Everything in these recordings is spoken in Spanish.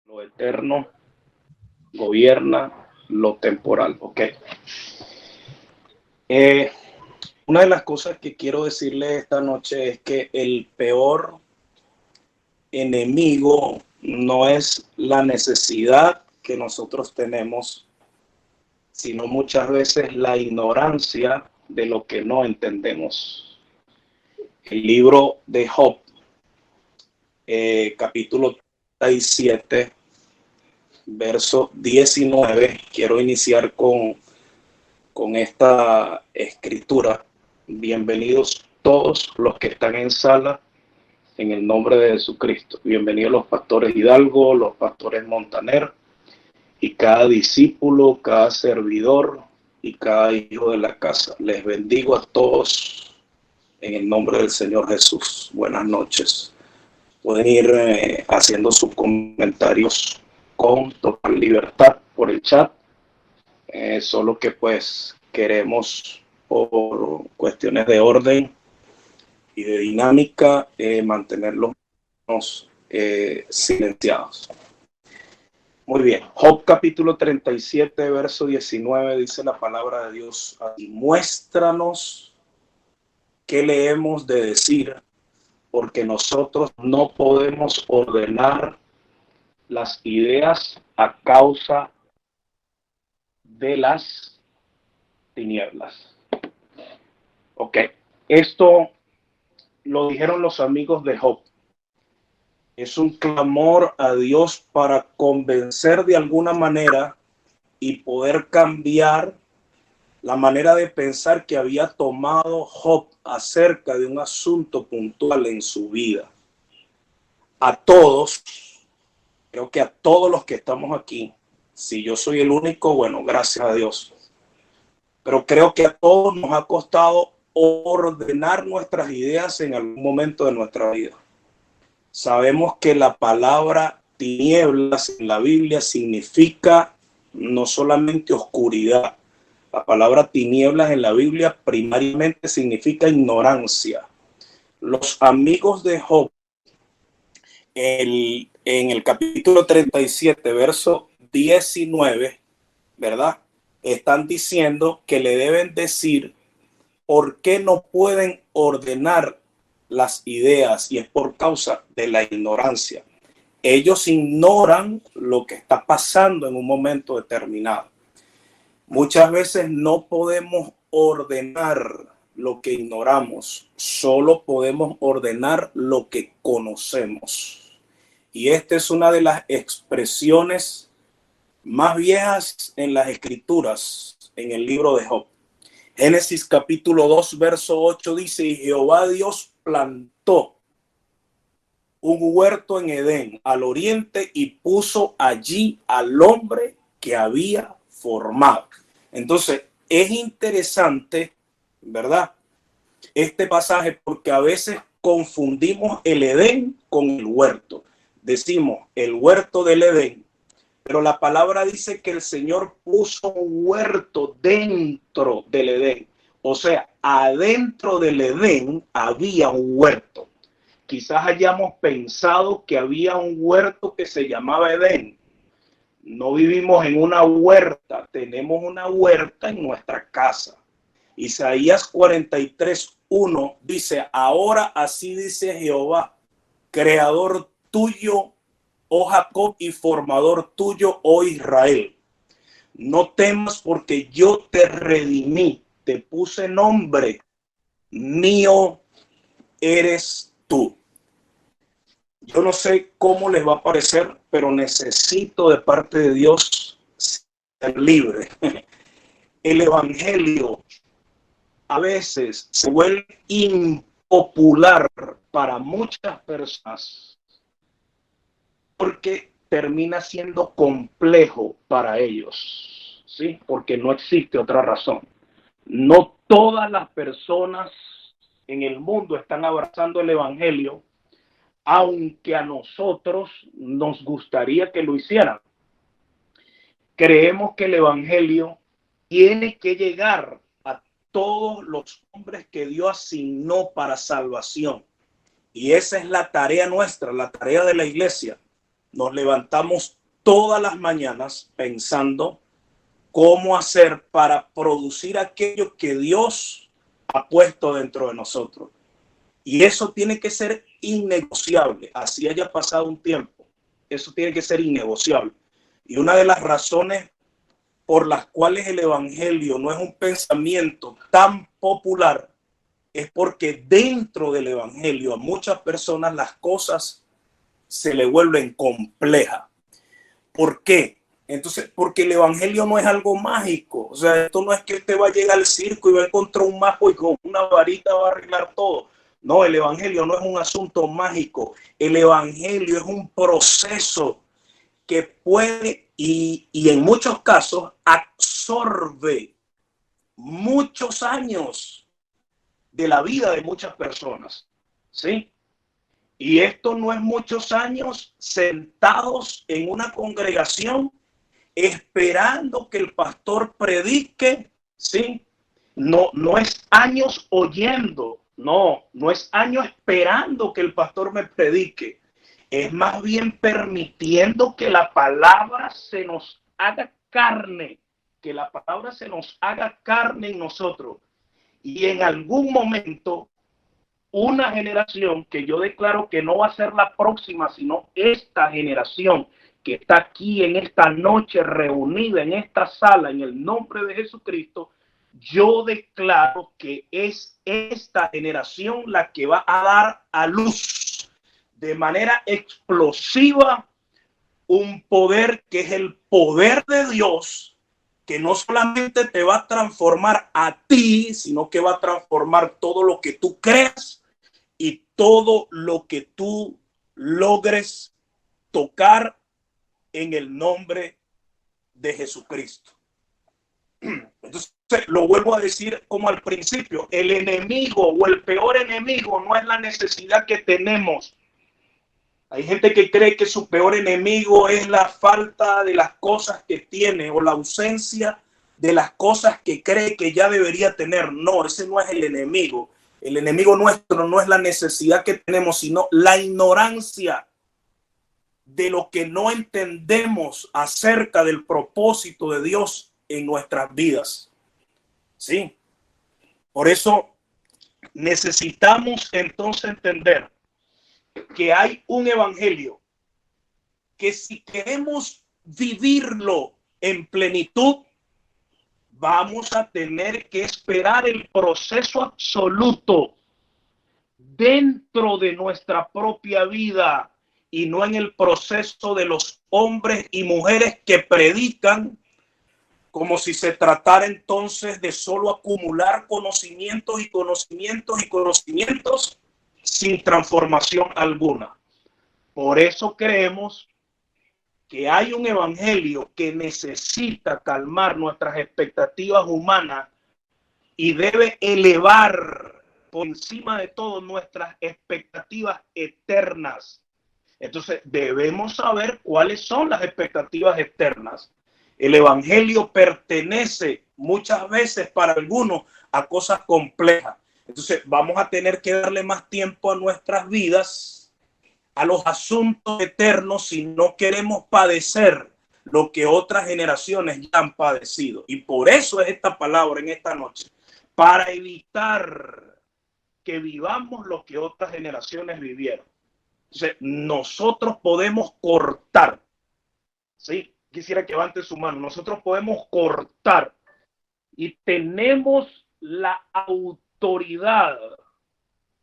Lo eterno gobierna lo temporal. Ok. Una de las cosas que quiero decirle esta noche es que el peor enemigo no es la necesidad que nosotros tenemos, sino muchas veces la ignorancia de lo que no entendemos. El libro de Job, capítulo 37, verso 19, quiero iniciar con esta escritura. Bienvenidos todos los que están en sala en el nombre de Jesucristo. Bienvenidos los pastores Hidalgo, los pastores Montaner y cada discípulo, cada servidor y cada hijo de la casa. Les bendigo a todos en el nombre del Señor Jesús. Buenas noches. Pueden ir haciendo sus comentarios con total libertad por el chat. Solo que pues queremos, por cuestiones de orden y de dinámica, mantenerlos silenciados. Muy bien. Job capítulo 37, verso 19, dice la palabra de Dios: y muéstranos qué le hemos de decir, porque nosotros no podemos ordenar las ideas a causa de las tinieblas. Ok, esto lo dijeron los amigos de Job. Es un clamor a Dios para convencer de alguna manera y poder cambiar la manera de pensar que había tomado Job acerca de un asunto puntual en su vida. A todos, creo que a todos los que estamos aquí, si yo soy el único, bueno, gracias a Dios. Pero creo que a todos nos ha costado ordenar nuestras ideas en algún momento de nuestra vida. Sabemos que la palabra tinieblas en la Biblia significa no solamente oscuridad. La palabra tinieblas en la Biblia primariamente significa ignorancia. Los amigos de Job, en el capítulo 37, verso 19, ¿verdad? Están diciendo que le deben decir por qué no pueden ordenar las ideas, y es por causa de la ignorancia. Ellos ignoran lo que está pasando en un momento determinado. Muchas veces no podemos ordenar lo que ignoramos, solo podemos ordenar lo que conocemos. Y esta es una de las expresiones más viejas en las escrituras, en el libro de Job. Génesis capítulo 2, verso 8 dice: y Jehová Dios plantó un huerto en Edén, al oriente, y puso allí al hombre que había formado. Entonces, es interesante, ¿verdad?, este pasaje, porque a veces confundimos el Edén con el huerto. Decimos el huerto del Edén, pero la palabra dice que el Señor puso un huerto dentro del Edén. O sea, adentro del Edén había un huerto. Quizás hayamos pensado que había un huerto que se llamaba Edén. No vivimos en una huerta, tenemos una huerta en nuestra casa. Isaías 43:1 dice: ahora así dice Jehová, creador tuyo, oh Jacob, y formador tuyo, oh Israel. No temas, porque yo te redimí, te puse nombre, mío eres tú. Yo no sé cómo les va a parecer, pero necesito de parte de Dios ser libre. El evangelio a veces se vuelve impopular para muchas personas porque termina siendo complejo para ellos, ¿sí? Porque no existe otra razón. No todas las personas en el mundo están abrazando el evangelio, aunque a nosotros nos gustaría que lo hicieran. Creemos que el evangelio tiene que llegar a todos los hombres que Dios asignó para salvación. Y esa es la tarea nuestra, la tarea de la iglesia. Nos levantamos todas las mañanas pensando cómo hacer para producir aquello que Dios ha puesto dentro de nosotros. Y eso tiene que ser innegociable, así haya pasado un tiempo. Eso tiene que ser innegociable. Y una de las razones por las cuales el evangelio no es un pensamiento tan popular es porque dentro del evangelio a muchas personas las cosas se le vuelven complejas. ¿Por qué? Entonces, porque el evangelio no es algo mágico. O sea, esto no es que usted va a llegar al circo y va a encontrar un mago y con una varita va a arreglar todo. No, el evangelio no es un asunto mágico. El evangelio es un proceso que puede y en muchos casos absorbe muchos años de la vida de muchas personas. ¿Sí? Y esto no es muchos años sentados en una congregación esperando que el pastor predique, ¿sí? No es años oyendo, no es años esperando que el pastor me predique. Es más bien permitiendo que la palabra se nos haga carne, que la palabra se nos haga carne en nosotros. Y en algún momento, una generación que yo declaro que no va a ser la próxima, sino esta generación que está aquí en esta noche reunida en esta sala en el nombre de Jesucristo, yo declaro que es esta generación la que va a dar a luz de manera explosiva un poder que es el poder de Dios, que no solamente te va a transformar a ti, sino que va a transformar todo lo que tú creas y todo lo que tú logres tocar en el nombre de Jesucristo. Entonces, lo vuelvo a decir como al principio, el enemigo o el peor enemigo no es la necesidad que tenemos. Hay gente que cree que su peor enemigo es la falta de las cosas que tiene o la ausencia de las cosas que cree que ya debería tener. No, ese no es el enemigo. El enemigo nuestro no es la necesidad que tenemos, sino la ignorancia de lo que no entendemos acerca del propósito de Dios en nuestras vidas. Sí. Por eso necesitamos entonces entender que hay un evangelio que si queremos vivirlo en plenitud, vamos a tener que esperar el proceso absoluto dentro de nuestra propia vida y no en el proceso de los hombres y mujeres que predican como si se tratara entonces de solo acumular conocimientos y conocimientos y conocimientos sin transformación alguna. Por eso creemos que hay un evangelio que necesita calmar nuestras expectativas humanas y debe elevar por encima de todo nuestras expectativas eternas. Entonces debemos saber cuáles son las expectativas eternas. El evangelio pertenece muchas veces para algunos a cosas complejas. Entonces vamos a tener que darle más tiempo a nuestras vidas, a los asuntos eternos, si no queremos padecer lo que otras generaciones ya han padecido. Y por eso es esta palabra en esta noche, para evitar que vivamos lo que otras generaciones vivieron. Entonces, nosotros podemos cortar, ¿sí? Quisiera que levante su mano. Nosotros podemos cortar y tenemos la autoridad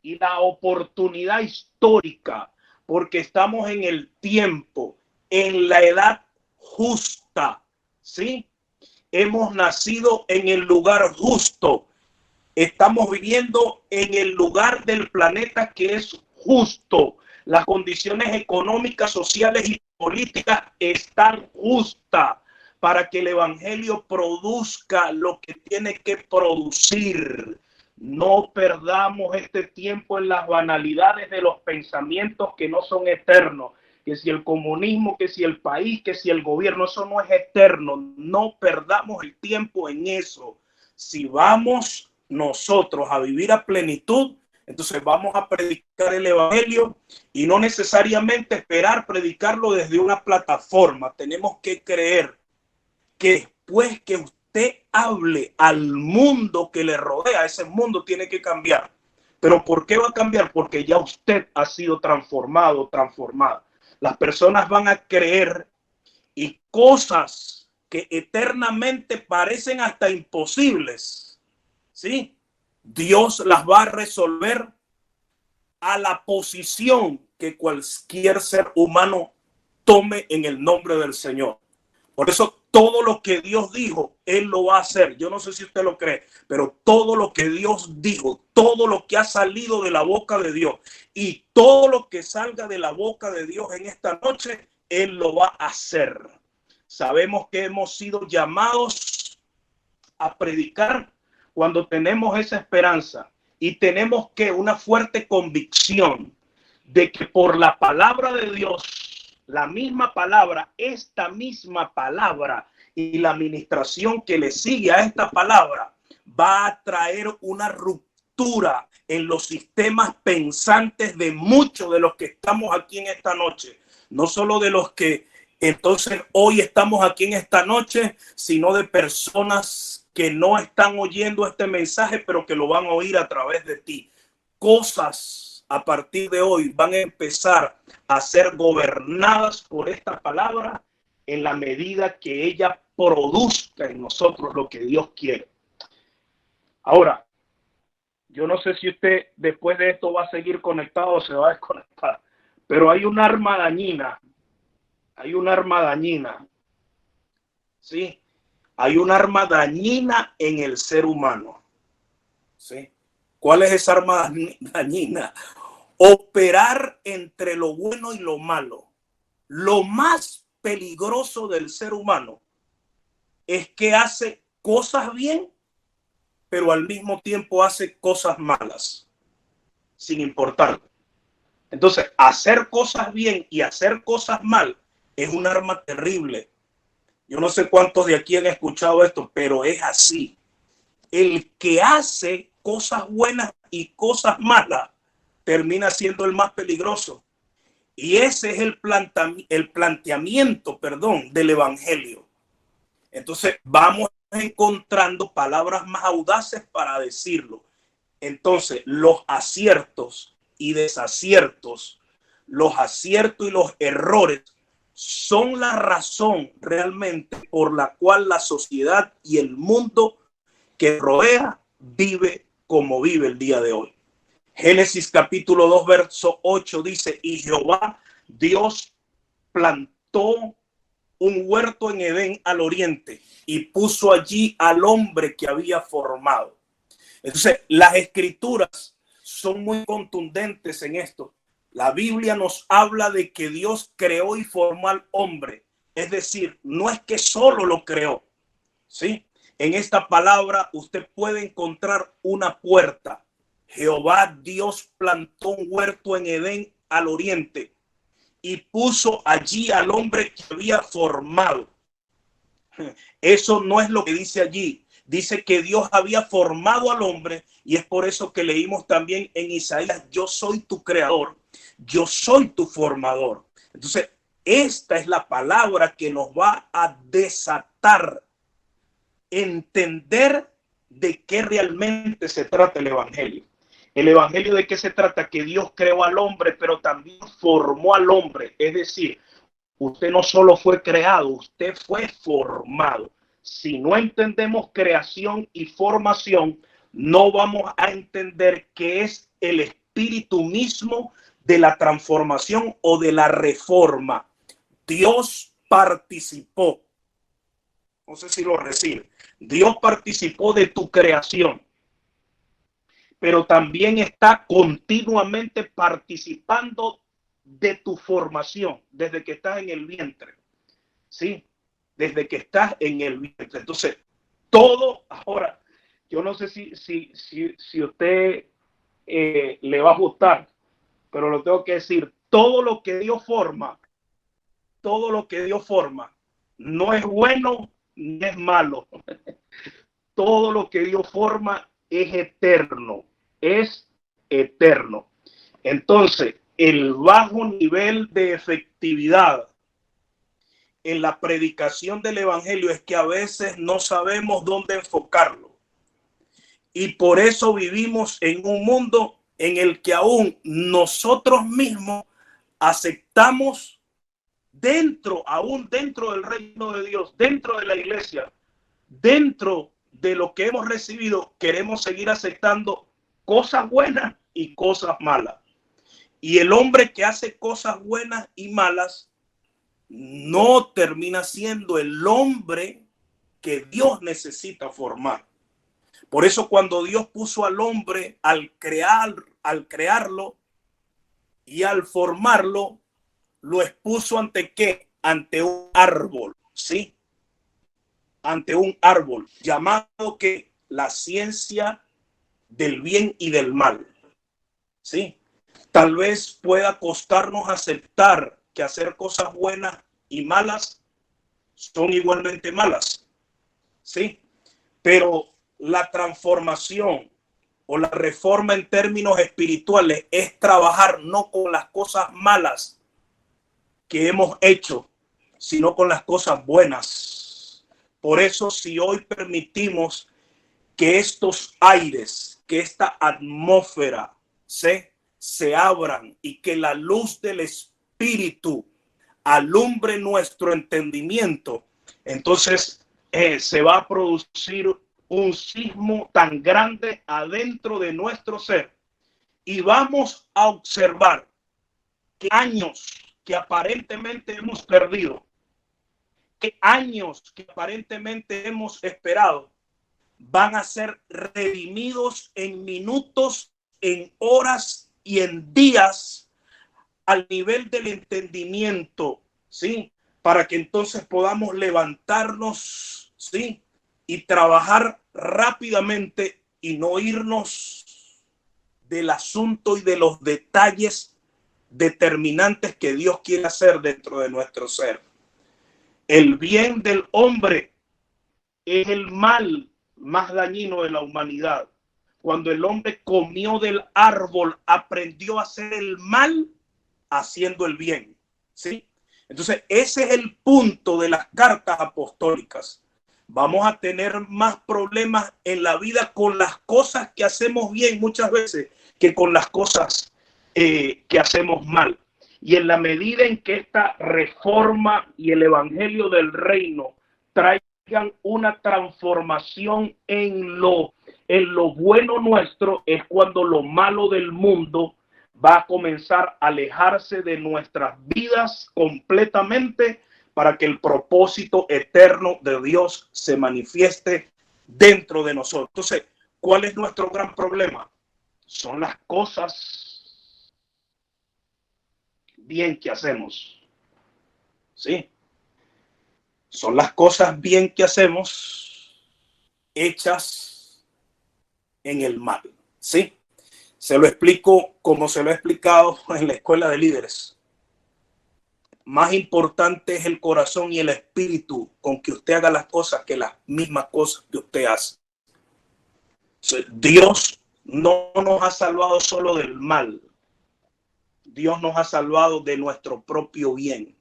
y la oportunidad histórica porque estamos en el tiempo, en la edad justa, ¿sí? Hemos nacido en el lugar justo. Estamos viviendo en el lugar del planeta que es justo. Las condiciones económicas, sociales y políticas están justas para que el evangelio produzca lo que tiene que producir. No perdamos este tiempo en las banalidades de los pensamientos que no son eternos. Que si el comunismo, que si el país, que si el gobierno, eso no es eterno. No perdamos el tiempo en eso. Si vamos nosotros a vivir a plenitud, Entonces vamos a predicar el evangelio y no necesariamente esperar predicarlo desde una plataforma. Tenemos que creer que después que usted hable al mundo que le rodea, ese mundo tiene que cambiar. ¿Pero por qué va a cambiar? Porque ya usted ha sido transformado, transformada. Las personas van a creer y cosas que eternamente parecen hasta imposibles, ¿sí? Dios las va a resolver a la posición que cualquier ser humano tome en el nombre del Señor. Por eso todo lo que Dios dijo, Él lo va a hacer. Yo no sé si usted lo cree, pero todo lo que Dios dijo, todo lo que ha salido de la boca de Dios y todo lo que salga de la boca de Dios en esta noche, Él lo va a hacer. Sabemos que hemos sido llamados a predicar cuando tenemos esa esperanza y tenemos que una fuerte convicción de que por la palabra de Dios, la misma palabra, esta misma palabra y la administración que le sigue a esta palabra va a traer una ruptura en los sistemas pensantes de muchos de los que estamos aquí en esta noche, no solo de los que entonces hoy estamos aquí en esta noche, sino de personas que no están oyendo este mensaje, pero que lo van a oír a través de ti. Cosas a partir de hoy van a empezar a ser gobernadas por esta palabra en la medida que ella produzca en nosotros lo que Dios quiere. Ahora, yo no sé si usted después de esto va a seguir conectado o se va a desconectar, pero hay un arma dañina. Hay un arma dañina. Sí, hay un arma dañina en el ser humano. ¿Sí? ¿Cuál es esa arma dañina? Operar entre lo bueno y lo malo. Lo más peligroso del ser humano es que hace cosas bien, pero al mismo tiempo hace cosas malas, sin importar. Entonces, hacer cosas bien y hacer cosas mal es un arma terrible. Yo no sé cuántos de aquí han escuchado esto, pero es así. El que hace cosas buenas y cosas malas termina siendo el más peligroso. Y ese es el planteamiento, del evangelio. Entonces vamos encontrando palabras más audaces para decirlo. Entonces los aciertos y desaciertos, los aciertos y los errores son la razón realmente por la cual la sociedad y el mundo que rodea vive como vive el día de hoy. Génesis capítulo 2, verso 8 dice, y Jehová Dios plantó un huerto en Edén al oriente y puso allí al hombre que había formado. Entonces, las escrituras son muy contundentes en esto. La Biblia nos habla de que Dios creó y formó al hombre. Es decir, no es que solo lo creó. ¿Sí? En esta palabra usted puede encontrar una puerta. Jehová Dios plantó un huerto en Edén al oriente y puso allí al hombre que había formado. Eso no es lo que dice allí. Dice que Dios había formado al hombre y es por eso que leímos también en Isaías, yo soy tu creador, yo soy tu formador. Entonces, esta es la palabra que nos va a desatar, entender de qué realmente se trata el evangelio. El evangelio de qué se trata, que Dios creó al hombre, pero también formó al hombre. Es decir, usted no solo fue creado, usted fue formado. Si no entendemos creación y formación, no vamos a entender qué es el espíritu mismo de la transformación o de la reforma. Dios participó. No sé si lo recibe. Dios participó de tu creación, pero también está continuamente participando de tu formación desde que estás en el vientre. ¿Sí? Desde que estás en el vientre. Entonces, todo ahora, yo no sé si usted le va a gustar, pero lo tengo que decir, todo lo que Dios forma, no es bueno ni es malo. Todo lo que Dios forma es eterno, es eterno. Entonces, el bajo nivel de efectividad en la predicación del evangelio es que a veces no sabemos dónde enfocarlo. Y por eso vivimos en un mundo en el que aún nosotros mismos aceptamos aún dentro del reino de Dios, dentro de la iglesia, dentro de lo que hemos recibido, queremos seguir aceptando cosas buenas y cosas malas. Y el hombre que hace cosas buenas y malas no termina siendo el hombre que Dios necesita formar. Por eso cuando Dios puso al hombre al crearlo y al formarlo, lo expuso ante ¿qué? Ante un árbol, ¿sí? Ante un árbol llamado que la ciencia del bien y del mal, ¿sí? Tal vez pueda costarnos aceptar que hacer cosas buenas y malas son igualmente malas, ¿sí? Pero la transformación o la reforma en términos espirituales es trabajar no con las cosas malas que hemos hecho, sino con las cosas buenas. Por eso, si hoy permitimos que estos aires, que esta atmósfera se abran y que la luz del Espíritu alumbre nuestro entendimiento, entonces se va a producir un sismo tan grande adentro de nuestro ser y vamos a observar que años que aparentemente hemos perdido, que años que aparentemente hemos esperado, van a ser redimidos en minutos, en horas y en días al nivel del entendimiento, ¿sí? Para que entonces podamos levantarnos, ¿sí? Y trabajar rápidamente y no irnos del asunto y de los detalles determinantes que Dios quiere hacer dentro de nuestro ser. El bien del hombre es el mal más dañino de la humanidad. Cuando el hombre comió del árbol, aprendió a hacer el mal haciendo el bien, ¿sí? Entonces, ese es el punto de las cartas apostólicas. Vamos a tener más problemas en la vida con las cosas que hacemos bien muchas veces que con las cosas que hacemos mal. Y en la medida en que esta reforma y el evangelio del reino traigan una transformación en lo bueno nuestro, es cuando lo malo del mundo va a comenzar a alejarse de nuestras vidas completamente para que el propósito eterno de Dios se manifieste dentro de nosotros. Entonces, ¿cuál es nuestro gran problema? Son las cosas bien que hacemos, ¿sí? Son las cosas bien que hacemos hechas en el mal, ¿sí? Se lo explico como se lo he explicado en la escuela de líderes. Más importante es el corazón y el espíritu con que usted haga las cosas que las mismas cosas que usted hace. Dios no nos ha salvado solo del mal. Dios nos ha salvado de nuestro propio bien,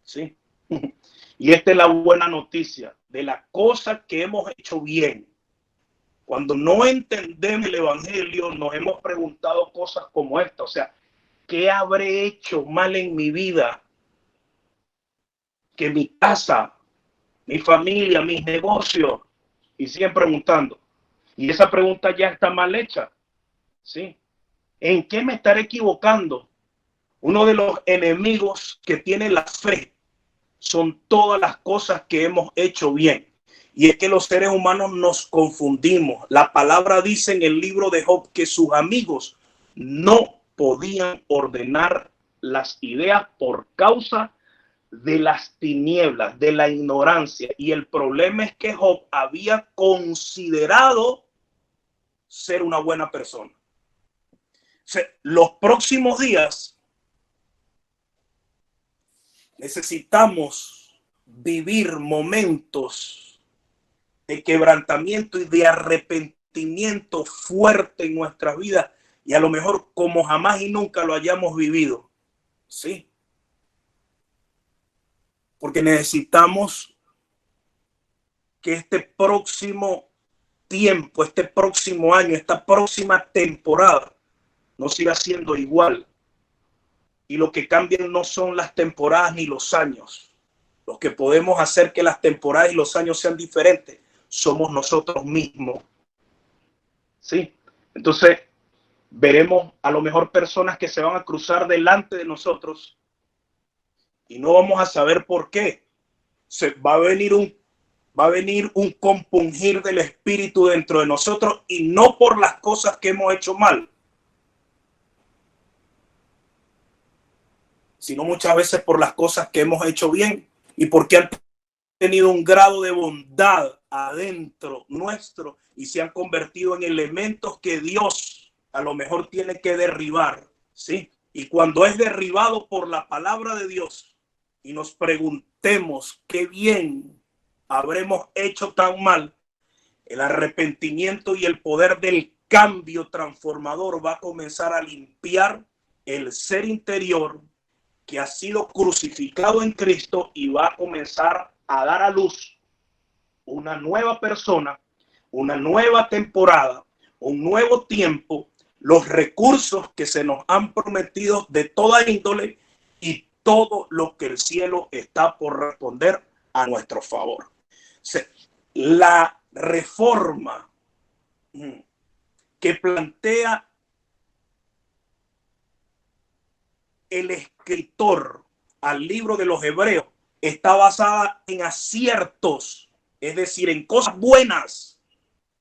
¿sí? Y esta es la buena noticia de las cosas que hemos hecho bien. Cuando no entendemos el evangelio, nos hemos preguntado cosas como esta. O sea, ¿qué habré hecho mal en mi vida? Que mi casa, mi familia, mis negocios, y siguen preguntando. Y esa pregunta ya está mal hecha, ¿sí? ¿En qué me estaré equivocando? Uno de los enemigos que tiene la fe son todas las cosas que hemos hecho bien. Y es que los seres humanos nos confundimos. La palabra dice en el libro de Job que sus amigos no podían ordenar las ideas por causa de las tinieblas, de la ignorancia. Y el problema es que Job había considerado ser una buena persona. O sea, los próximos días necesitamos vivir momentos de quebrantamiento y de arrepentimiento fuerte en nuestras vidas y a lo mejor como jamás y nunca lo hayamos vivido. Sí. Porque necesitamos que este próximo tiempo, este próximo año, esta próxima temporada no siga siendo igual. Y lo que cambian no son las temporadas ni los años. Lo que podemos hacer que las temporadas y los años sean diferentes somos nosotros mismos. ¿Sí? Entonces, veremos a lo mejor personas que se van a cruzar delante de nosotros y no vamos a saber por qué. Va a venir un compungir del espíritu dentro de nosotros, y no por las cosas que hemos hecho mal, sino muchas veces por las cosas que hemos hecho bien y porque han tenido un grado de bondad adentro nuestro y se han convertido en elementos que Dios a lo mejor tiene que derribar, ¿sí? Y cuando es derribado por la palabra de Dios y nos preguntemos qué bien habremos hecho tan mal, el arrepentimiento y el poder del cambio transformador va a comenzar a limpiar el ser interior que ha sido crucificado en Cristo, y va a comenzar a dar a luz una nueva persona, una nueva temporada, un nuevo tiempo, los recursos que se nos han prometido de toda índole y todo lo que el cielo está por responder a nuestro favor. La reforma que plantea el escritor al libro de los Hebreos está basada en aciertos, es decir, en cosas buenas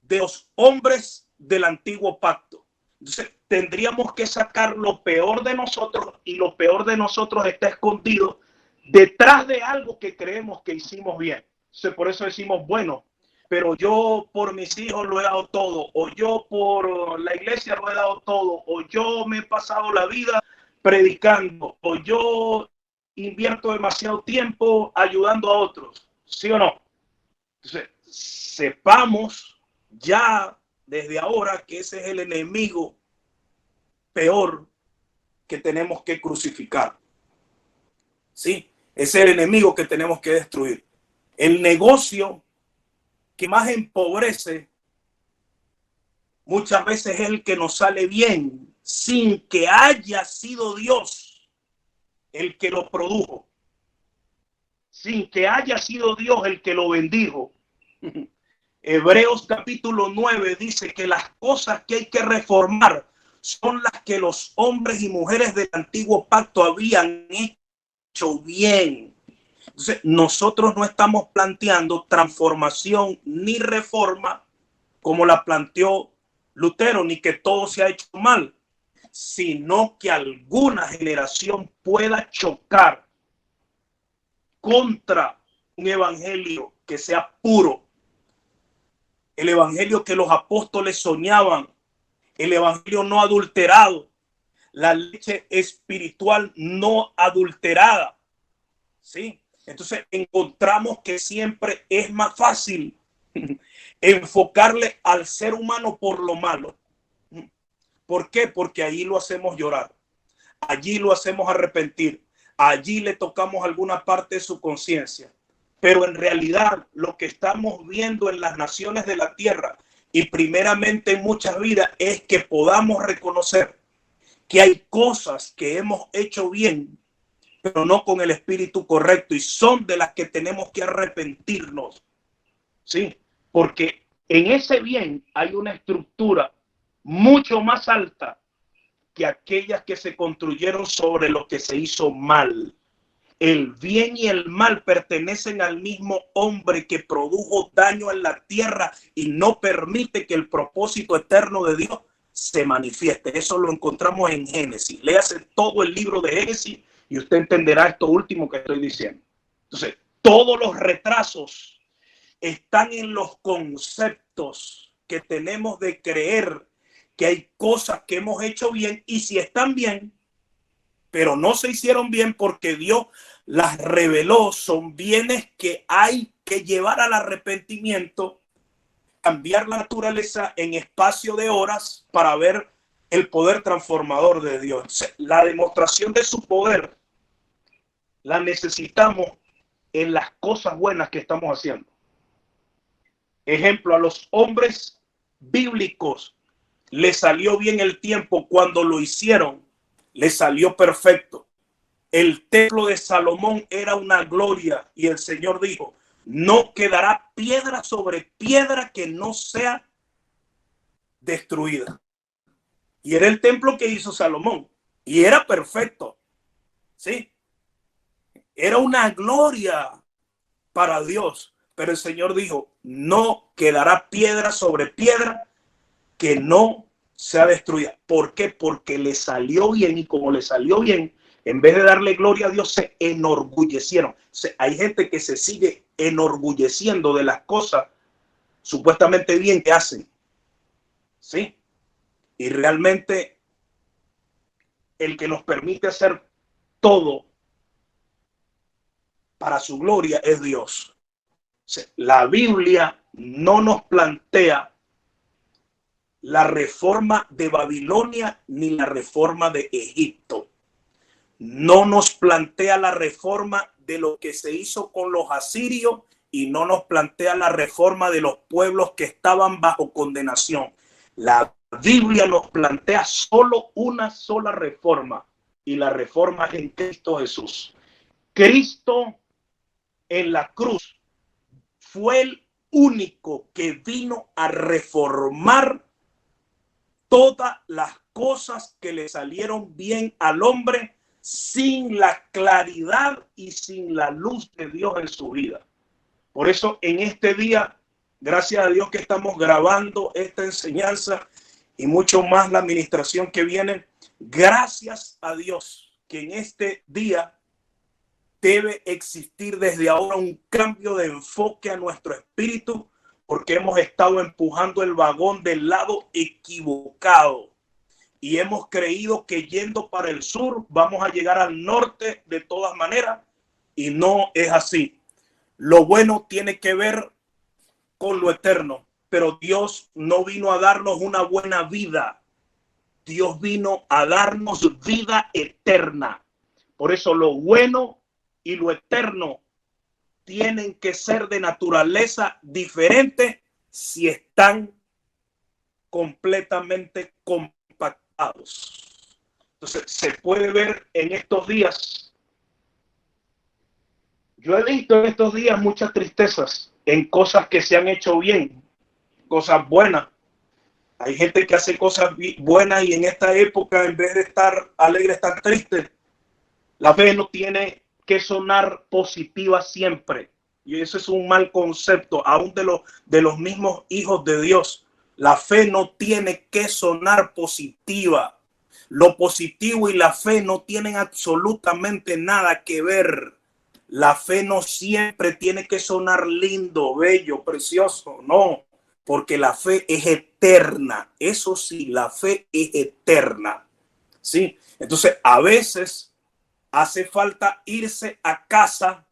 de los hombres del antiguo pacto. Entonces, tendríamos que sacar lo peor de nosotros, y lo peor de nosotros está escondido detrás de algo que creemos que hicimos bien. Entonces, por eso decimos, bueno, pero yo por mis hijos lo he dado todo, o yo por la iglesia lo he dado todo, o yo me he pasado la vida predicando, o yo invierto demasiado tiempo ayudando a otros, ¿sí o no? Entonces, sepamos ya desde ahora que ese es el enemigo peor que tenemos que crucificar. ¿Sí? Ese es el enemigo que tenemos que destruir. El negocio que más empobrece muchas veces es el que nos sale bien sin que haya sido Dios el que lo produjo, sin que haya sido Dios el que lo bendijo. Hebreos capítulo 9 dice que las cosas que hay que reformar son las que los hombres y mujeres del antiguo pacto habían hecho bien. Entonces, nosotros no estamos planteando transformación ni reforma como la planteó Lutero, ni que todo se ha hecho mal, sino que alguna generación pueda chocar contra un evangelio que sea puro, el evangelio que los apóstoles soñaban, el evangelio no adulterado, la leche espiritual no adulterada. ¿Sí? Entonces encontramos que siempre es más fácil enfocarle al ser humano por lo malo. ¿Por qué? Porque allí lo hacemos llorar, allí lo hacemos arrepentir, allí le tocamos alguna parte de su conciencia. Pero en realidad lo que estamos viendo en las naciones de la tierra y primeramente en muchas vidas es que podamos reconocer que hay cosas que hemos hecho bien, pero no con el espíritu correcto, y son de las que tenemos que arrepentirnos. ¿Sí? Porque en ese bien hay una estructura mucho más alta que aquellas que se construyeron sobre lo que se hizo mal. El bien y el mal pertenecen al mismo hombre que produjo daño en la tierra y no permite que el propósito eterno de Dios se manifieste. Eso lo encontramos en Génesis. Léase todo el libro de Génesis y usted entenderá esto último que estoy diciendo. Entonces, todos los retrasos están en los conceptos que tenemos de creer que hay cosas que hemos hecho bien, y si están bien, pero no se hicieron bien porque Dios las reveló, son bienes que hay que llevar al arrepentimiento, cambiar la naturaleza en espacio de horas para ver el poder transformador de Dios. La demostración de su poder la necesitamos en las cosas buenas que estamos haciendo. Ejemplo, a los hombres bíblicos les salió bien el tiempo. Cuando lo hicieron, les salió perfecto. El templo de Salomón era una gloria y el Señor dijo, no quedará piedra sobre piedra que no sea destruida. Y era el templo que hizo Salomón y era perfecto. Sí, era una gloria para Dios, pero el Señor dijo, no quedará piedra sobre piedra que no sea destruida. ¿Por qué? Porque le salió bien, y como le salió bien, en vez de darle gloria a Dios, se enorgullecieron. Hay gente que se sigue enorgulleciendo de las cosas supuestamente bien que hacen. ¿Sí? Y realmente el que nos permite hacer todo para su gloria es Dios. La Biblia no nos plantea la reforma de Babilonia ni la reforma de Egipto. No nos plantea la reforma de lo que se hizo con los asirios y no nos plantea la reforma de los pueblos que estaban bajo condenación. La Biblia nos plantea solo una sola reforma, y la reforma es en Cristo Jesús. Cristo en la cruz fue el único que vino a reformar todas las cosas que le salieron bien al hombre sin la claridad y sin la luz de Dios en su vida. Por eso en este día, gracias a Dios que estamos grabando esta enseñanza y mucho más la administración que viene, gracias a Dios que en este día debe existir desde ahora un cambio de enfoque a nuestro espíritu, porque hemos estado empujando el vagón del lado equivocado y hemos creído que yendo para el sur vamos a llegar al norte de todas maneras, y no es así. Lo bueno tiene que ver con lo eterno, pero Dios no vino a darnos una buena vida. Dios vino a darnos vida eterna. Por eso lo bueno y lo eterno tienen que ser de naturaleza diferente si están completamente compactados. Entonces se puede ver en estos días. Yo he visto en estos días muchas tristezas en cosas que se han hecho bien, cosas buenas. Hay gente que hace cosas buenas y en esta época, en vez de estar alegre, están tristes. La fe no tiene que sonar positiva siempre. Y eso es un mal concepto, aún de los mismos hijos de Dios. La fe no tiene que sonar positiva. Lo positivo y la fe no tienen absolutamente nada que ver. La fe no siempre tiene que sonar lindo, bello, precioso, no, porque la fe es eterna. Eso sí, la fe es eterna. Sí, entonces a veces hace falta irse a casa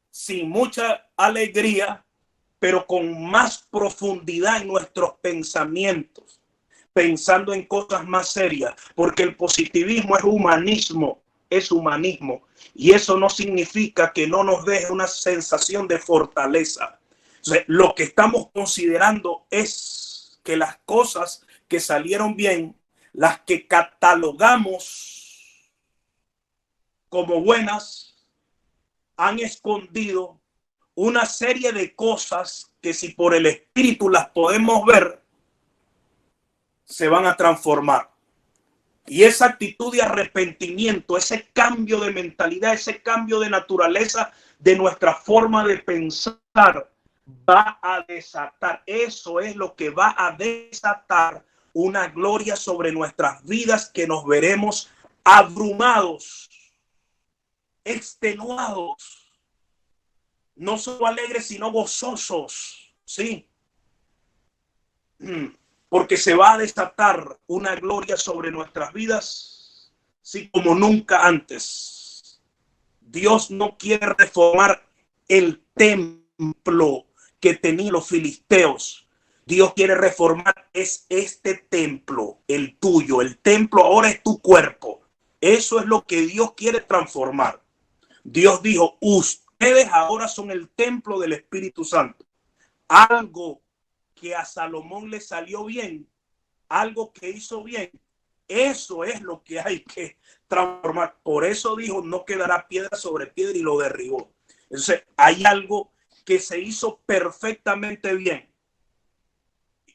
sin mucha alegría, pero con más profundidad en nuestros pensamientos, pensando en cosas más serias, porque el positivismo es humanismo, y eso no significa que no nos deje una sensación de fortaleza. Entonces, lo que estamos considerando es que las cosas que salieron bien, las que catalogamos como buenas, han escondido una serie de cosas que, si por el espíritu las podemos ver, se van a transformar. Y esa actitud de arrepentimiento, ese cambio de mentalidad, ese cambio de naturaleza de nuestra forma de pensar, va a desatar. Eso es lo que va a desatar una gloria sobre nuestras vidas, que nos veremos abrumados, extenuados, no solo alegres, sino gozosos. Sí. Porque se va a desatar una gloria sobre nuestras vidas, sí, como nunca antes. Dios no quiere reformar el templo que tenían los filisteos. Dios quiere reformar es este templo, el tuyo. El templo ahora es tu cuerpo. Eso es lo que Dios quiere transformar. Dios dijo, ustedes ahora son el templo del Espíritu Santo. Algo que a Salomón le salió bien, algo que hizo bien, eso es lo que hay que transformar. Por eso dijo, no quedará piedra sobre piedra, y lo derribó. Entonces, hay algo que se hizo perfectamente bien.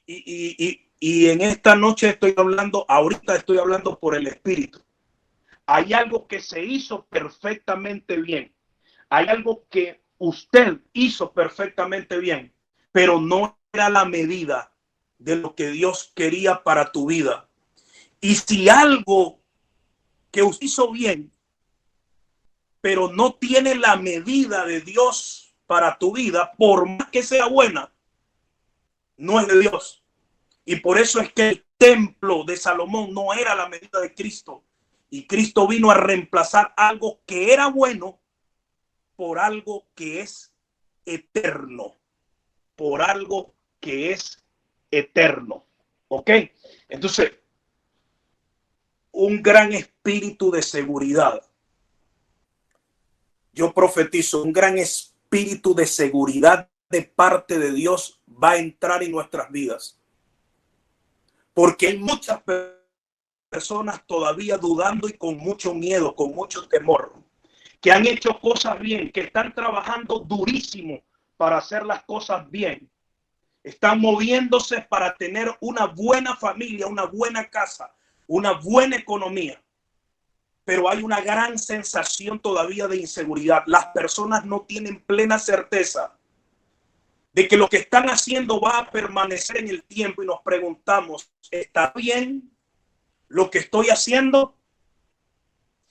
Y en esta noche ahorita estoy hablando por el Espíritu. Hay algo que se hizo perfectamente bien. Hay algo que usted hizo perfectamente bien, pero no era la medida de lo que Dios quería para tu vida. Y si algo que usted hizo bien, pero no tiene la medida de Dios para tu vida, por más que sea buena, no es de Dios. Y por eso es que el templo de Salomón no era la medida de Cristo. Y Cristo vino a reemplazar algo que era bueno por algo que es eterno. Por algo que es eterno. ¿Ok? Entonces, un gran espíritu de seguridad. Yo profetizo, un gran espíritu de seguridad de parte de Dios va a entrar en nuestras vidas. Porque hay muchas personas todavía dudando y con mucho miedo, con mucho temor, que han hecho cosas bien, que están trabajando durísimo para hacer las cosas bien. Están moviéndose para tener una buena familia, una buena casa, una buena economía. Pero hay una gran sensación todavía de inseguridad. Las personas no tienen plena certeza de que lo que están haciendo va a permanecer en el tiempo, y nos preguntamos, ¿está bien lo que estoy haciendo?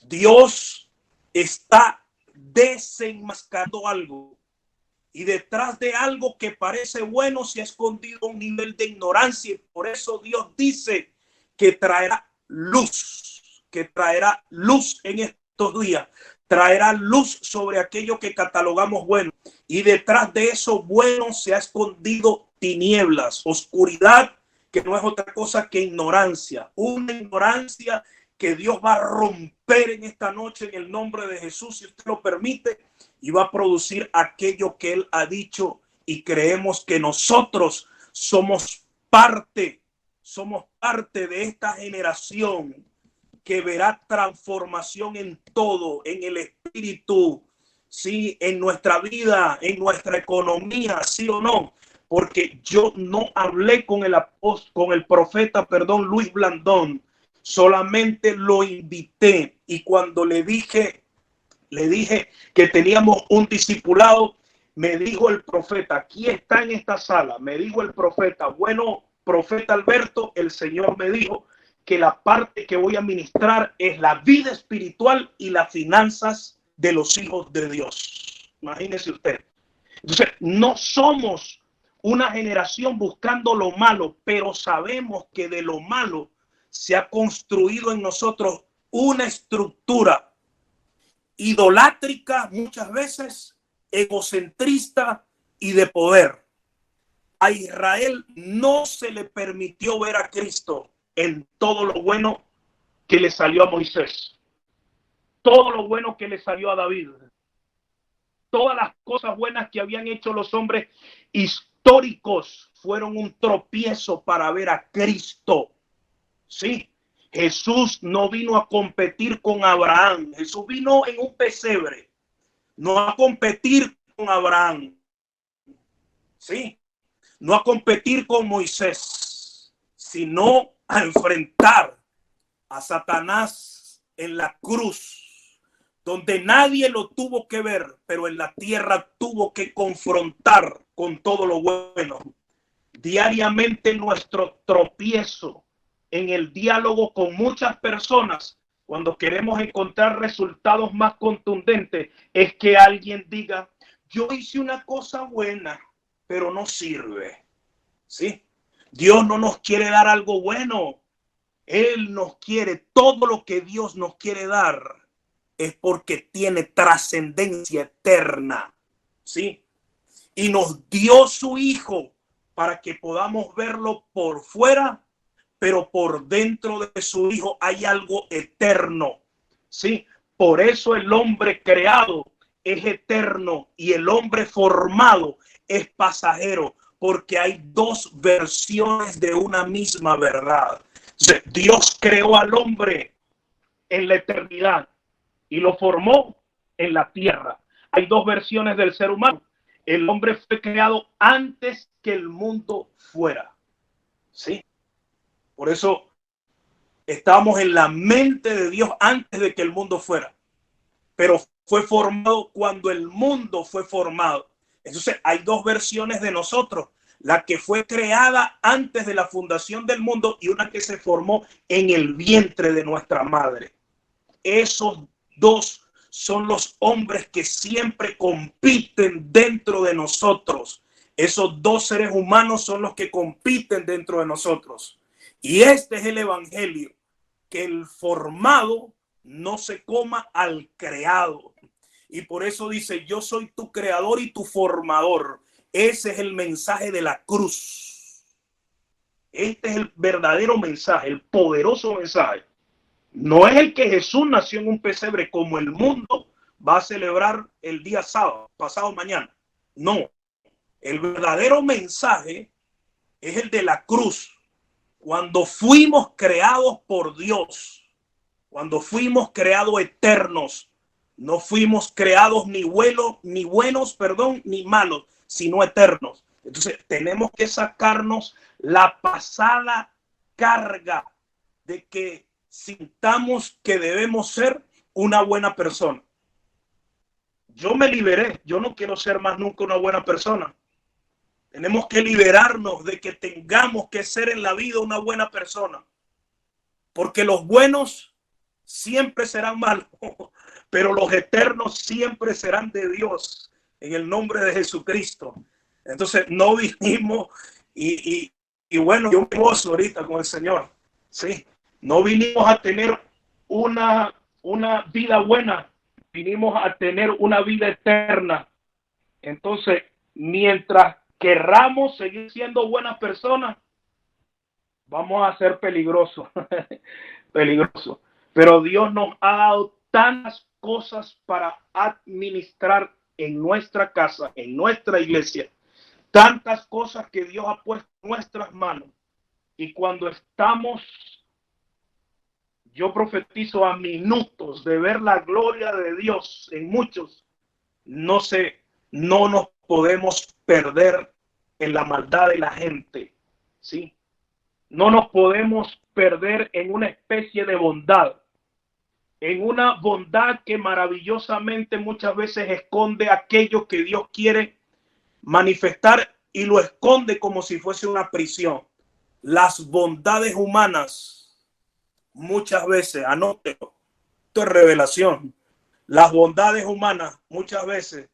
Dios está desenmascarando algo, y detrás de algo que parece bueno se ha escondido un nivel de ignorancia, y por eso Dios dice que traerá luz en estos días, traerá luz sobre aquello que catalogamos bueno, y detrás de eso bueno se ha escondido tinieblas, oscuridad, que no es otra cosa que ignorancia, una ignorancia que Dios va a romper en esta noche en el nombre de Jesús, si usted lo permite, y va a producir aquello que Él ha dicho, y creemos que nosotros somos parte de esta generación que verá transformación en todo, en el espíritu, sí, en nuestra vida, en nuestra economía, sí o no. Porque yo no hablé con el profeta, Luis Blandón, solamente lo invité, y cuando le dije que teníamos un discipulado, me dijo el profeta, aquí está en esta sala, me dijo el profeta, bueno, profeta Alberto, el Señor me dijo que la parte que voy a ministrar es la vida espiritual y las finanzas de los hijos de Dios. Imagínese usted. Entonces, no somos una generación buscando lo malo, pero sabemos que de lo malo se ha construido en nosotros una estructura idolátrica, muchas veces egocentrista y de poder. A Israel no se le permitió ver a Cristo en todo lo bueno que le salió a Moisés, todo lo bueno que le salió a David, todas las cosas buenas que habían hecho los hombres históricos fueron un tropiezo para ver a Cristo. Sí, Jesús no vino a competir con Abraham. Jesús vino en un pesebre, no a competir con Abraham. Sí, no a competir con Moisés, sino a enfrentar a Satanás en la cruz, donde nadie lo tuvo que ver, pero en la tierra tuvo que confrontar con todo lo bueno. Diariamente nuestro tropiezo en el diálogo con muchas personas, cuando queremos encontrar resultados más contundentes, es que alguien diga, yo hice una cosa buena, pero no sirve. ¿Sí? Dios no nos quiere dar algo bueno. Él nos quiere, todo lo que Dios nos quiere dar es porque tiene trascendencia eterna. ¿Sí? Y nos dio su Hijo para que podamos verlo por fuera, pero por dentro de su Hijo hay algo eterno. Sí, por eso el hombre creado es eterno y el hombre formado es pasajero, porque hay dos versiones de una misma verdad. Dios creó al hombre en la eternidad y lo formó en la tierra. Hay dos versiones del ser humano. El hombre fue creado antes que el mundo fuera. ¿Sí? Por eso estábamos en la mente de Dios antes de que el mundo fuera. Pero fue formado cuando el mundo fue formado. Entonces hay dos versiones de nosotros. La que fue creada antes de la fundación del mundo y una que se formó en el vientre de nuestra madre. Esos dos son los hombres que siempre compiten dentro de nosotros. Esos dos seres humanos son los que compiten dentro de nosotros. Y este es el evangelio, que el formado no se coma al creado. Y por eso dice, yo soy tu creador y tu formador. Ese es el mensaje de la cruz. Este es el verdadero mensaje, el poderoso mensaje. No es el que Jesús nació en un pesebre como el mundo va a celebrar el día sábado, pasado mañana. No, el verdadero mensaje es el de la cruz. Cuando fuimos creados por Dios, cuando fuimos creados eternos, no fuimos creados ni buenos, ni malos, sino eternos. Entonces tenemos que sacarnos la pasada carga de que sintamos que debemos ser una buena persona. Yo me liberé, yo no quiero ser más nunca una buena persona. Tenemos que liberarnos de que tengamos que ser en la vida una buena persona. Porque los buenos siempre serán malos, pero los eternos siempre serán de Dios, en el nombre de Jesucristo. Entonces no vinimos y bueno, yo me gozo ahorita con el Señor. Sí, no vinimos a tener una vida buena, vinimos a tener una vida eterna. Entonces, mientras querramos seguir siendo buenas personas, vamos a ser peligrosos. Peligroso. Pero Dios nos ha dado tantas cosas para administrar en nuestra casa, en nuestra iglesia. Tantas cosas que Dios ha puesto en nuestras manos. Y cuando estamos, yo profetizo, a minutos de ver la gloria de Dios en muchos, no nos podemos perder en la maldad de la gente. ¿Sí? No nos podemos perder en una especie de bondad, en una bondad que maravillosamente muchas veces esconde aquello que Dios quiere manifestar y lo esconde como si fuese una prisión. Las bondades humanas muchas veces, anótelo, esto es revelación, las bondades humanas muchas veces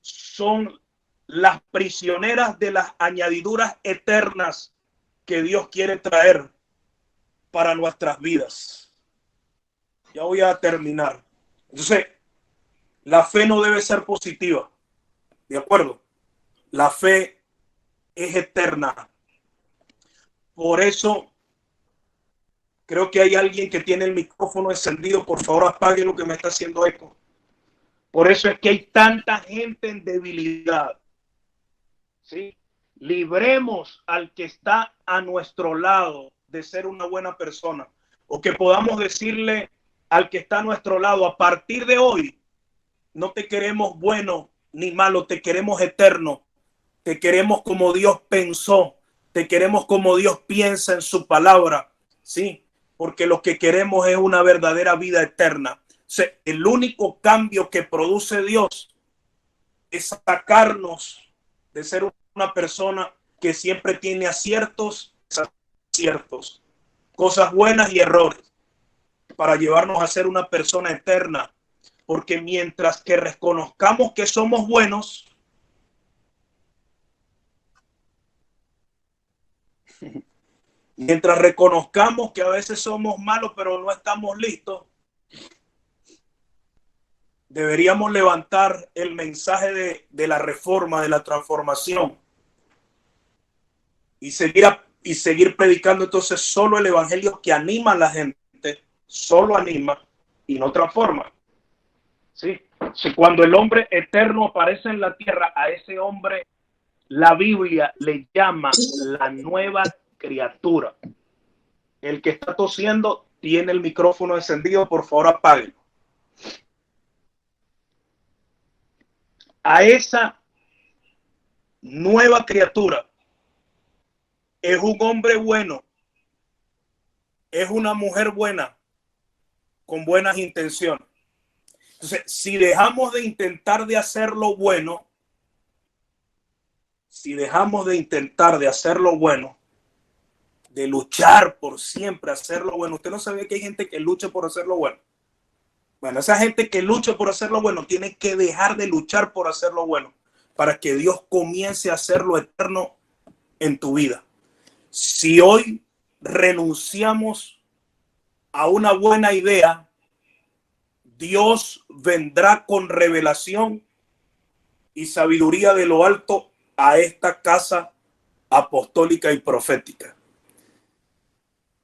son las prisioneras de las añadiduras eternas que Dios quiere traer para nuestras vidas. Ya voy a terminar. Entonces, la fe no debe ser positiva. ¿De acuerdo? La fe es eterna. Por eso, creo que hay alguien que tiene el micrófono encendido. Por favor, apague lo que me está haciendo eco. Por eso es que hay tanta gente en debilidad. ¿Sí? Libremos al que está a nuestro lado de ser una buena persona. O que podamos decirle al que está a nuestro lado, a partir de hoy, no te queremos bueno ni malo, te queremos eterno. Te queremos como Dios pensó. Te queremos como Dios piensa en su palabra. Sí, porque lo que queremos es una verdadera vida eterna. O sea, el único cambio que produce Dios es sacarnos de ser una persona que siempre tiene aciertos, desaciertos, cosas buenas y errores, para llevarnos a ser una persona eterna. Porque mientras que reconozcamos que somos buenos, mientras reconozcamos que a veces somos malos pero no estamos listos, deberíamos levantar el mensaje de la reforma, de la transformación. y seguir predicando entonces solo el evangelio que anima a la gente, solo anima y no transforma. ¿Sí? Cuando el hombre eterno aparece en la tierra, a ese hombre la Biblia le llama la nueva criatura. El que está tosiendo tiene el micrófono encendido, por favor apáguelo. A esa nueva criatura es un hombre bueno, es una mujer buena, con buenas intenciones. Entonces, si dejamos de intentar de hacer lo bueno, de luchar por siempre hacer lo bueno. Usted no sabía que hay gente que lucha por hacer lo bueno. Bueno, esa gente que lucha por hacer lo bueno tiene que dejar de luchar por hacer lo bueno para que Dios comience a hacer lo eterno en tu vida. Si hoy renunciamos a una buena idea, Dios vendrá con revelación y sabiduría de lo alto a esta casa apostólica y profética.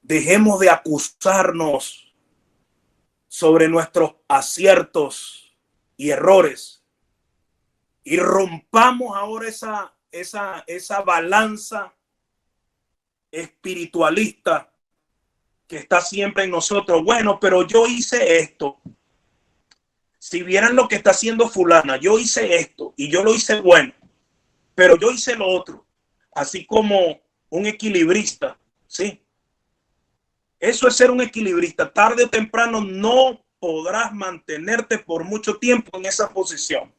Dejemos de acusarnos sobre nuestros aciertos y errores y rompamos ahora esa balanza espiritualista que está siempre en nosotros. Bueno, pero yo hice esto. Si vieran lo que está haciendo fulana, yo hice esto y yo lo hice bueno, pero yo hice lo otro. Así como un equilibrista, ¿sí? Eso es ser un equilibrista. Tarde o temprano no podrás mantenerte por mucho tiempo en esa posición,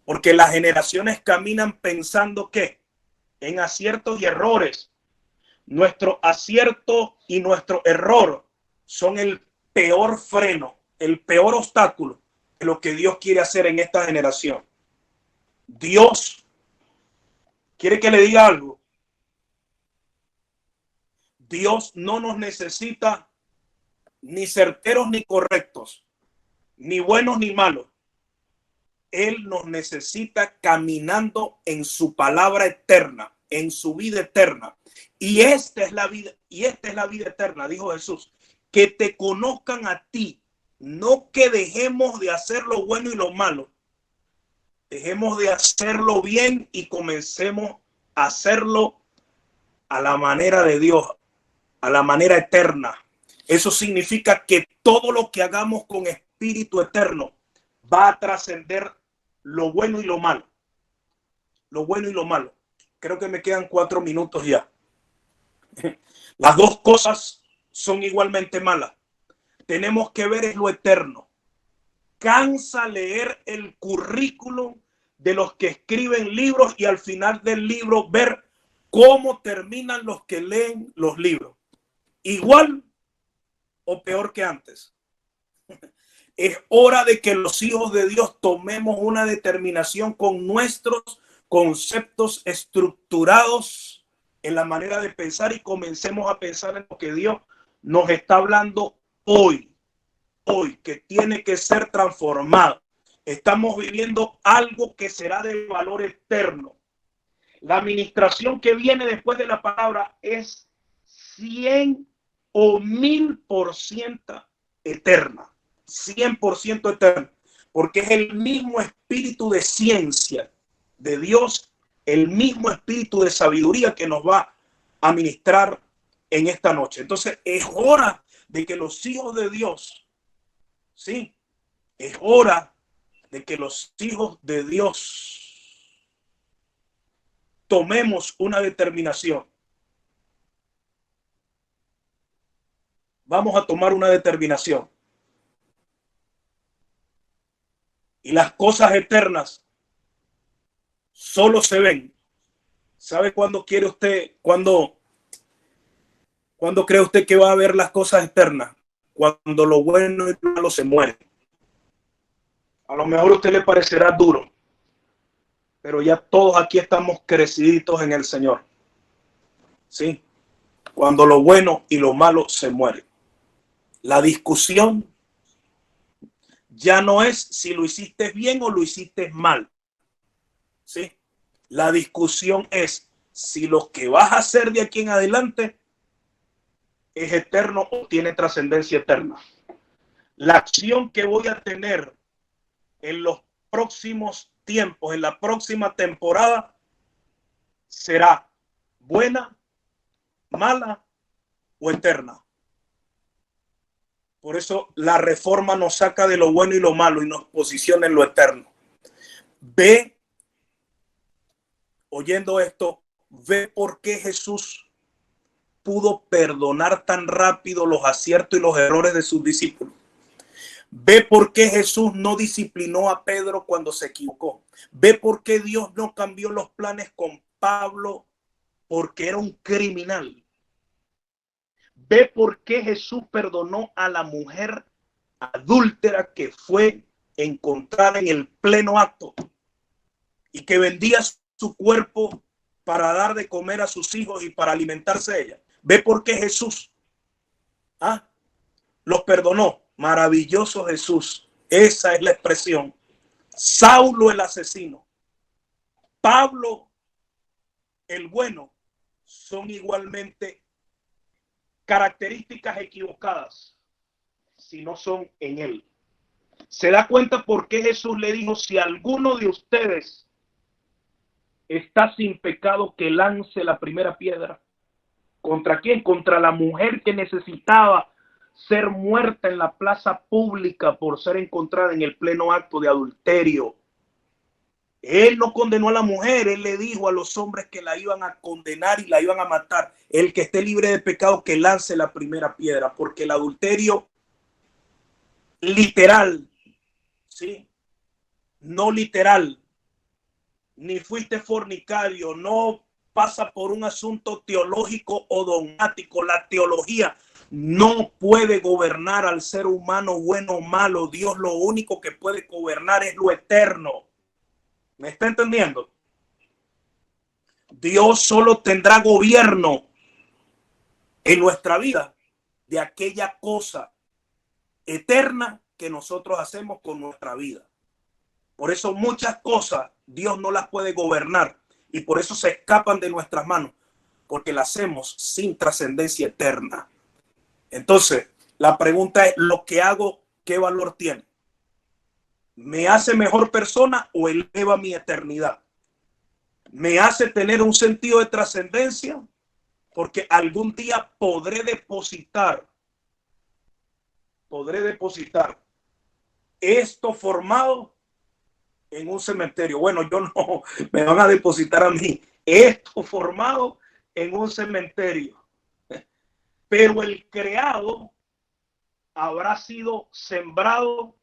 porque las generaciones caminan pensando que en aciertos y errores. Nuestro acierto y nuestro error son el peor freno, el peor obstáculo de lo que Dios quiere hacer en esta generación. Dios quiere que le diga algo. Dios no nos necesita ni certeros ni correctos, ni buenos ni malos. Él nos necesita caminando en su palabra eterna, en su vida eterna. Y esta es la vida eterna, dijo Jesús, que te conozcan a ti, no que dejemos de hacer lo bueno y lo malo. Dejemos de hacerlo bien y comencemos a hacerlo a la manera de Dios, a la manera eterna. Eso significa que todo lo que hagamos con espíritu eterno va a trascender lo bueno y lo malo. Lo bueno y lo malo. Creo que me quedan 4 minutos ya. Las dos cosas son igualmente malas. Tenemos que ver es lo eterno. Cansa leer el currículum de los que escriben libros y al final del libro ver cómo terminan los que leen los libros. Igual o peor que antes. Es hora de que los hijos de Dios tomemos una determinación con nuestros conceptos estructurados en la manera de pensar y comencemos a pensar en lo que Dios nos está hablando hoy, que tiene que ser transformado. Estamos viviendo algo que será de valor eterno. La administración que viene después de la palabra es 100 o 1000% eterna. 100% eterno, porque es el mismo espíritu de ciencia de Dios, el mismo espíritu de sabiduría que nos va a ministrar en esta noche. Entonces es hora de que los hijos de Dios, sí, es hora de que los hijos de Dios tomemos una determinación. Vamos a tomar una determinación. Y las cosas eternas solo se ven. ¿Sabe cuándo quiere usted, cuándo cree usted que va a ver las cosas eternas? Cuando lo bueno y lo malo se muere. A lo mejor a usted le parecerá duro, pero ya todos aquí estamos creciditos en el Señor. ¿Sí? Cuando lo bueno y lo malo se mueren. La discusión ya no es si lo hiciste bien o lo hiciste mal. ¿Sí? La discusión es si lo que vas a hacer de aquí en adelante es eterno o tiene trascendencia eterna. La acción que voy a tener en los próximos tiempos, en la próxima temporada, será buena, mala o eterna. Por eso la reforma nos saca de lo bueno y lo malo y nos posiciona en lo eterno. Ve, oyendo esto, ve por qué Jesús pudo perdonar tan rápido los aciertos y los errores de sus discípulos. Ve por qué Jesús no disciplinó a Pedro cuando se equivocó. Ve por qué Dios no cambió los planes con Pablo porque era un criminal. Ve por qué Jesús perdonó a la mujer adúltera que fue encontrada en el pleno acto y que vendía su cuerpo para dar de comer a sus hijos y para alimentarse de ella. Ve por qué Jesús los perdonó. Maravilloso Jesús. Esa es la expresión. Saulo el asesino, Pablo el bueno, son igualmente características equivocadas si no son en él. Se da cuenta por qué Jesús le dijo: si alguno de ustedes está sin pecado, que lance la primera piedra. ¿Contra quién? Contra la mujer que necesitaba ser muerta en la plaza pública por ser encontrada en el pleno acto de adulterio. Él no condenó a la mujer, él le dijo a los hombres que la iban a condenar y la iban a matar: el que esté libre de pecado, que lance la primera piedra. Porque el adulterio literal, ¿sí? No literal, ni fuiste fornicario, no pasa por un asunto teológico o dogmático. La teología no puede gobernar al ser humano, bueno o malo. Dios lo único que puede gobernar es lo eterno. ¿Me está entendiendo? Dios solo tendrá gobierno en nuestra vida de aquella cosa eterna que nosotros hacemos con nuestra vida. Por eso muchas cosas Dios no las puede gobernar y por eso se escapan de nuestras manos, porque las hacemos sin trascendencia eterna. Entonces, la pregunta es: ¿lo que hago qué valor tiene? ¿Me hace mejor persona o eleva mi eternidad? ¿Me hace tener un sentido de trascendencia? Porque algún día podré depositar esto formado en un cementerio. Bueno, yo no, me van a depositar a mí esto formado en un cementerio. Pero el creado habrá sido sembrado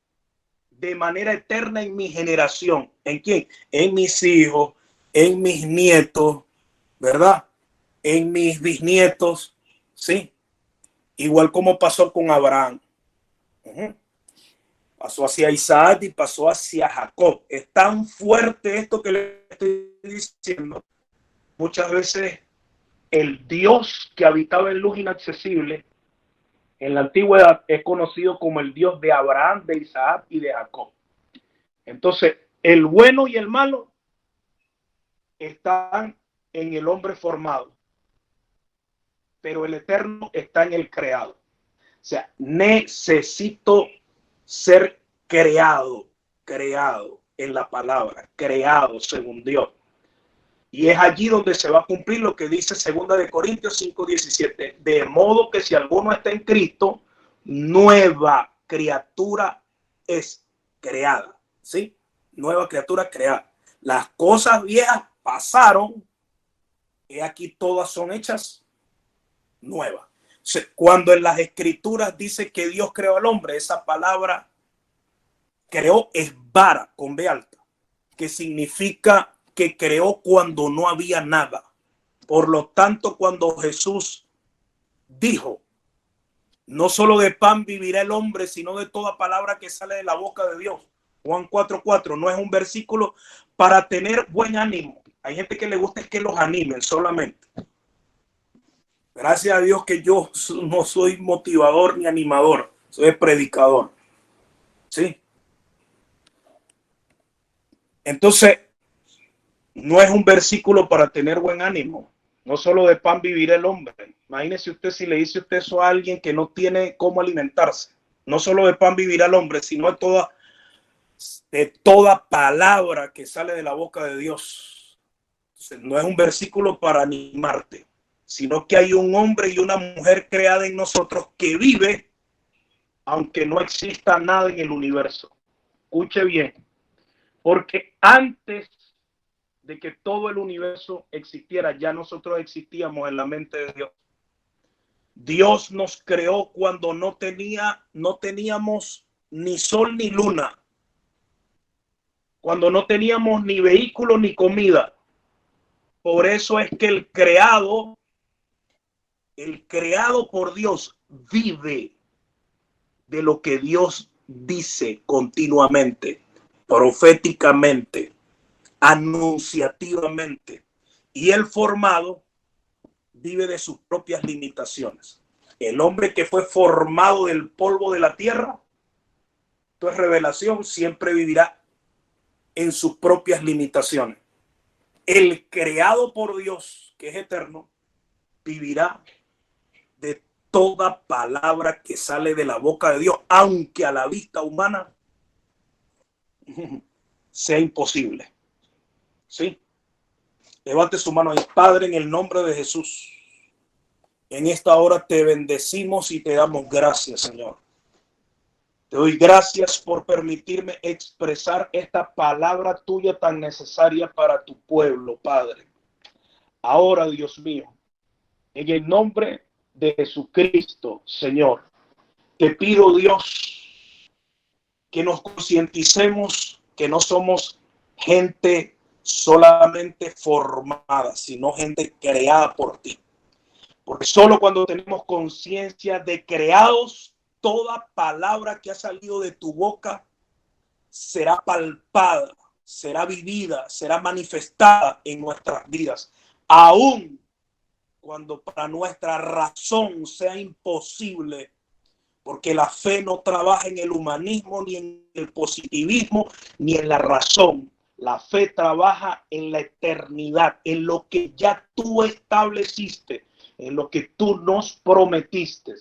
de manera eterna en mi generación. ¿En quién? En mis hijos, en mis nietos, ¿verdad? En mis bisnietos, ¿sí? Igual como pasó con Abraham. Pasó hacia Isaac y pasó hacia Jacob. Es tan fuerte esto que le estoy diciendo. Muchas veces el Dios que habitaba en luz inaccesible en la antigüedad es conocido como el Dios de Abraham, de Isaac y de Jacob. Entonces, el bueno y el malo están en el hombre formado, pero el eterno está en el creado. O sea, necesito ser creado en la palabra, creado según Dios. Y es allí donde se va a cumplir lo que dice 2 Corintios 5:17. De modo que si alguno está en Cristo, nueva criatura es creada. ¿Sí? Nueva criatura creada. Las cosas viejas pasaron y aquí todas son hechas nuevas. Cuando en las escrituras dice que Dios creó al hombre, esa palabra creó es vara con B alta, que significa que creó cuando no había nada. Por lo tanto, cuando Jesús dijo: no solo de pan vivirá el hombre, sino de toda palabra que sale de la boca de Dios. Juan 4:4 no es un versículo para tener buen ánimo. Hay gente que le gusta que los animen solamente. Gracias a Dios que yo no soy motivador ni animador, soy predicador. ¿Sí? Entonces, No es un versículo para tener buen ánimo. No solo de pan vivirá el hombre. Imagínese usted si le dice usted eso a alguien que no tiene cómo alimentarse. No solo de pan vivirá el hombre, sino de toda palabra que sale de la boca de Dios. Entonces, no es un versículo para animarte, sino que hay un hombre y una mujer creada en nosotros que vive aunque no exista nada en el universo. Escuche bien, porque antes de que todo el universo existiera, ya nosotros existíamos en la mente de Dios. Dios nos creó cuando no teníamos ni sol ni luna, cuando no teníamos ni vehículo ni comida. Por eso es que el creado por Dios vive de lo que Dios dice continuamente, proféticamente, anunciativamente. Y el formado vive de sus propias limitaciones. El hombre que fue formado del polvo de la tierra, esto es revelación, siempre vivirá en sus propias limitaciones. El creado por Dios, que es eterno, vivirá de toda palabra que sale de la boca de Dios, aunque a la vista humana sea imposible. ¿Sí? Levante su mano ahí. Padre, en el nombre de Jesús, en esta hora te bendecimos y te damos gracias, Señor. Te doy gracias por permitirme expresar esta palabra tuya tan necesaria para tu pueblo, Padre. Ahora, Dios mío, en el nombre de Jesucristo, Señor, te pido, Dios, que nos concienticemos que no somos gente solamente formada, sino gente creada por ti. Porque solo cuando tenemos conciencia de creados, toda palabra que ha salido de tu boca será palpada, será vivida, será manifestada en nuestras vidas. Aún cuando para nuestra razón sea imposible, porque la fe no trabaja en el humanismo, ni en el positivismo, ni en la razón. La fe trabaja en la eternidad, en lo que ya tú estableciste, en lo que tú nos prometiste.